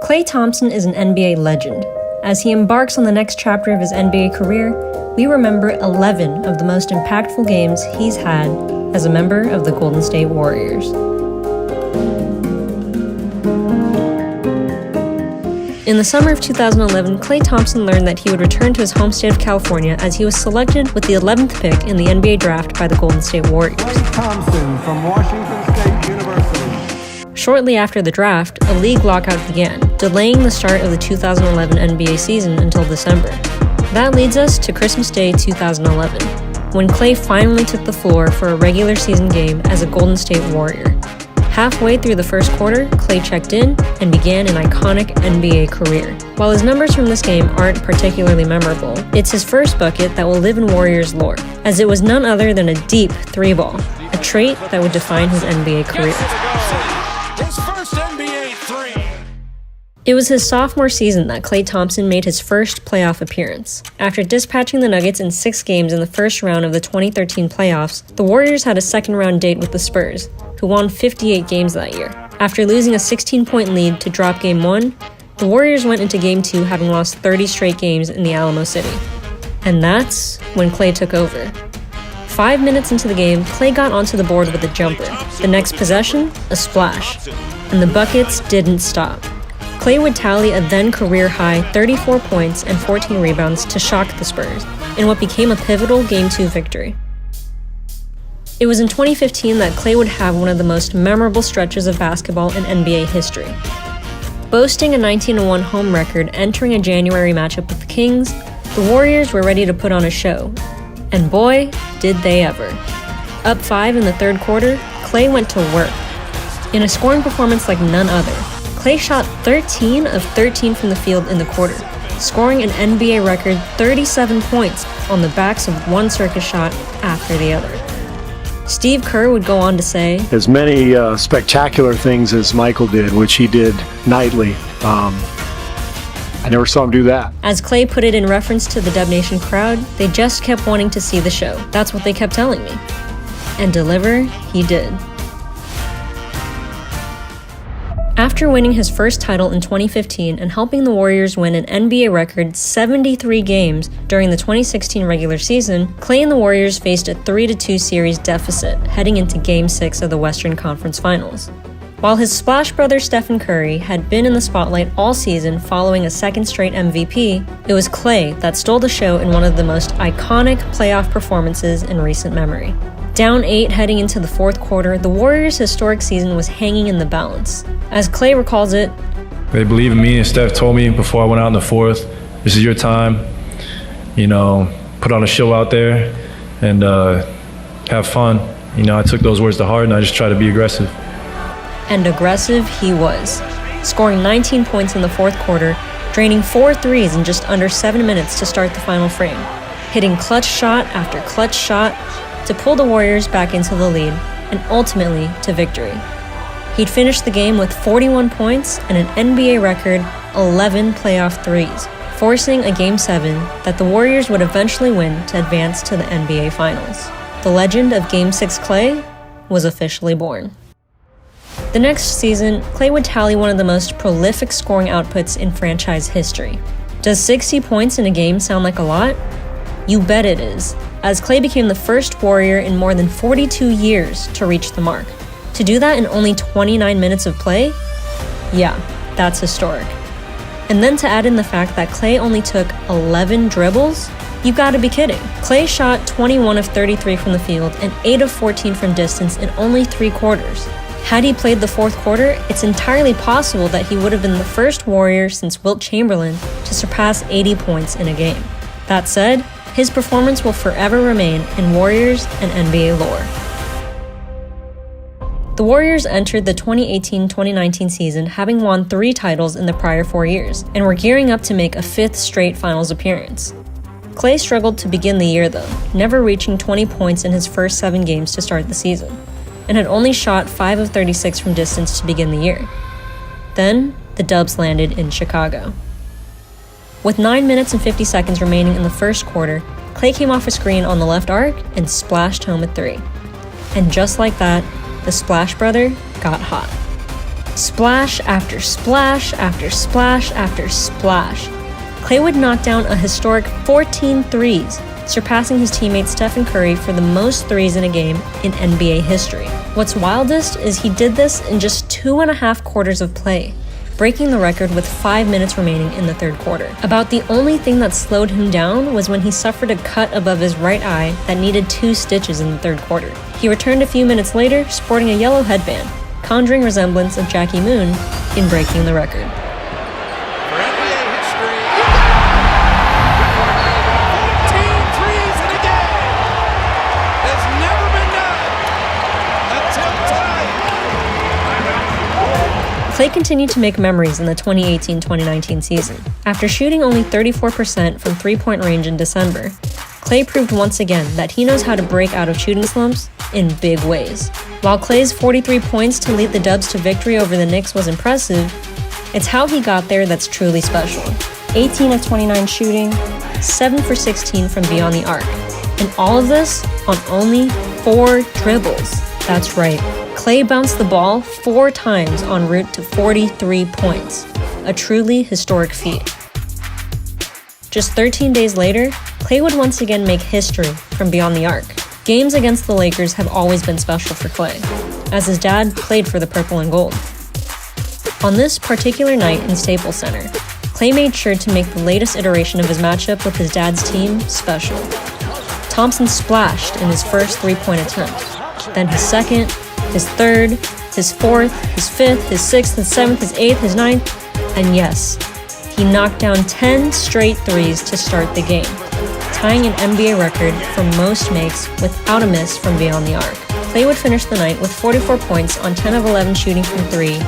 Klay Thompson is an NBA legend. As he embarks on the next chapter of his NBA career, we remember 11 of the most impactful games he's had as a member of the Golden State Warriors. In the summer of 2011, Klay Thompson learned that he would return to his home state of California as he was selected with the 11th pick in the NBA draft by the Golden State Warriors. Klay Thompson from Washington State University. Shortly after the draft, a league lockout began, delaying the start of the 2011 NBA season until December. That leads us to Christmas Day 2011, when Klay finally took the floor for a regular season game as a Golden State Warrior. Halfway through the first quarter, Klay checked in and began an iconic NBA career. While his numbers from this game aren't particularly memorable, it's his first bucket that will live in Warriors lore, as it was none other than a deep three-ball, a trait that would define his NBA career. His first NBA three. It was his sophomore season that Klay Thompson made his first playoff appearance. After dispatching the Nuggets in 6 games in the first round of the 2013 playoffs, the Warriors had a second-round date with the Spurs, who won 58 games that year. After losing a 16-point lead to drop Game 1, the Warriors went into Game 2 having lost 30 straight games in the Alamo City. And that's when Klay took over. 5 minutes into the game, Klay got onto the board with a jumper. The next possession, a splash. And the buckets didn't stop. Klay would tally a then career-high 34 points and 14 rebounds to shock the Spurs in what became a pivotal Game 2 victory. It was in 2015 that Klay would have one of the most memorable stretches of basketball in NBA history. Boasting a 19-1 home record entering a January matchup with the Kings, the Warriors were ready to put on a show. And boy, did they ever. Up 5 in the third quarter, Klay went to work. In a scoring performance like none other, Klay shot 13 of 13 from the field in the quarter, scoring an NBA record 37 points on the backs of one circus shot after the other. Steve Kerr would go on to say, as many spectacular things as Michael did, which he did nightly. I never saw him do that. As Klay put it in reference to the Dub Nation crowd, they just kept wanting to see the show. That's what they kept telling me. And deliver, he did. After winning his first title in 2015 and helping the Warriors win an NBA record 73 games during the 2016 regular season, Klay and the Warriors faced a 3-2 series deficit heading into Game 6 of the Western Conference Finals. While his splash brother Stephen Curry had been in the spotlight all season following a second straight MVP, it was Klay that stole the show in one of the most iconic playoff performances in recent memory. Down 8 heading into the fourth quarter, the Warriors' historic season was hanging in the balance. As Klay recalls it, they believe in me, and Steph told me before I went out in the fourth, this is your time, put on a show out there and have fun. I took those words to heart and I just tried to be aggressive. And aggressive he was, scoring 19 points in the fourth quarter, draining 4 threes in just under 7 minutes to start the final frame, hitting clutch shot after clutch shot to pull the Warriors back into the lead and ultimately to victory. He'd finished the game with 41 points and an NBA record 11 playoff threes, forcing a Game 7 that the Warriors would eventually win to advance to the NBA Finals. The legend of Game 6 Klay was officially born. The next season, Klay would tally one of the most prolific scoring outputs in franchise history. Does 60 points in a game sound like a lot? You bet it is, as Klay became the first Warrior in more than 42 years to reach the mark. To do that in only 29 minutes of play? Yeah, that's historic. And then to add in the fact that Klay only took 11 dribbles? You gotta be kidding. Klay shot 21 of 33 from the field and 8 of 14 from distance in only 3 quarters. Had he played the fourth quarter, it's entirely possible that he would have been the first Warrior since Wilt Chamberlain to surpass 80 points in a game. That said, his performance will forever remain in Warriors and NBA lore. The Warriors entered the 2018-2019 season having won 3 titles in the prior 4 years, and were gearing up to make a 5th straight finals appearance. Klay struggled to begin the year though, never reaching 20 points in his first 7 games to start the season, and had only shot 5 of 36 from distance to begin the year. Then, the Dubs landed in Chicago. With 9 minutes and 50 seconds remaining in the first quarter, Klay came off a screen on the left arc and splashed home a 3. And just like that, the Splash Brother got hot. Splash after splash after splash after splash. Klay would knock down a historic 14 threes, surpassing his teammate Stephen Curry for the most threes in a game in NBA history. What's wildest is he did this in just 2.5 quarters of play, breaking the record with 5 minutes remaining in the third quarter. About the only thing that slowed him down was when he suffered a cut above his right eye that needed 2 stitches in the third quarter. He returned a few minutes later sporting a yellow headband, conjuring resemblance of Jackie Moon in breaking the record. For NBA history, 14 threes in a game has never been done until tonight. Klay continued to make memories in the 2018-2019 season. After shooting only 34% from three-point range in December, Klay proved once again that he knows how to break out of shooting slumps in big ways. While Klay's 43 points to lead the Dubs to victory over the Knicks was impressive, it's how he got there that's truly special. 18 of 29 shooting, 7 for 16 from beyond the arc, and all of this on only 4 dribbles. That's right, Klay bounced the ball 4 times en route to 43 points, a truly historic feat. Just 13 days later, Klay would once again make history from beyond the arc. Games against the Lakers have always been special for Klay, as his dad played for the purple and gold. On this particular night in Staples Center, Klay made sure to make the latest iteration of his matchup with his dad's team special. Thompson splashed in his first three-point attempt, then his second, his third, his fourth, his fifth, his sixth, his seventh, his eighth, his ninth, and yes, he knocked down 10 straight threes to start the game, tying an NBA record for most makes without a miss from beyond the arc. Klay would finish the night with 44 points on 10 of 11 shooting from 3,